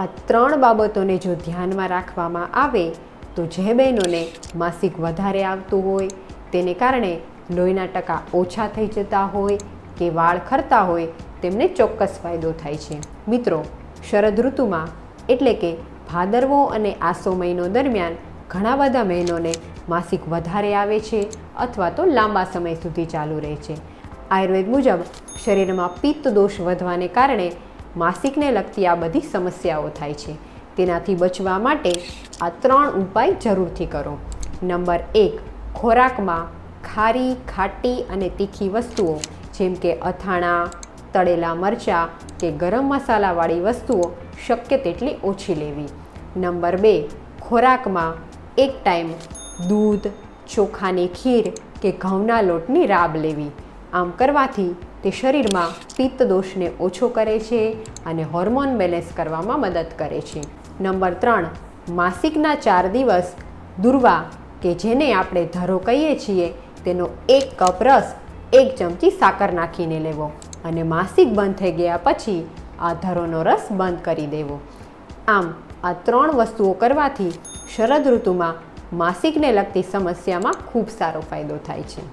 આ 3 બાબતોને જો ધ્યાનમાં રાખવામાં આવે તો જે બહેનોને માસિક વધારે આવતું હોય, તેને કારણે લોહીના ટકા ઓછા થઈ જતા હોય કે વાળ ખરતા હોય, તેમને ચોક્કસ ફાયદો થાય છે. મિત્રો, શરદ ઋતુમાં એટલે કે ભાદરવો અને આસો મહિનો દરમિયાન ઘણા બધા બહેનોને માસિક વધારે આવે છે અથવા તો લાંબા સમય સુધી ચાલુ રહે છે. આયુર્વેદ મુજબ શરીરમાં પિત્ત દોષ વધવાને કારણે માસિકને લગતી આ બધી સમસ્યાઓ થાય છે. તેનાથી બચવા માટે આ 3 ઉપાય જરૂરથી કરો. નંબર 1, ખોરાકમાં ખારી, ખાટી અને તીખી વસ્તુઓ જેમ કે અથાણાં, તળેલા મરચાં કે ગરમ મસાલાવાળી વસ્તુઓ શક્ય તેટલી ઓછી લેવી. નંબર 2, ખોરાકમાં એક ટાઈમ દૂધ, ચોખાની ખીર કે ઘઉંના લોટની રાબ લેવી. આમ કરવાથી તે શરીરમાં પિત્ત દોષને ઓછો કરે છે અને હોર્મોન બેલેન્સ કરવામાં મદદ કરે છે. નંબર 3, માસિકના 4 દિવસ દૂર્વા કે જેને આપણે ધરો કહીએ છીએ તેનો 1 કપ રસ 1 ચમચી સાકર નાખીને લેવો અને માસિક બંધ થઈ ગયા પછી આ ધરોનો રસ બંધ કરી દેવો. આમ આ 3 વસ્તુઓ કરવાથી શરદ ઋતુમાં માસિકને લગતી સમસ્યામાં ખૂબ સારો ફાયદો થાય છે.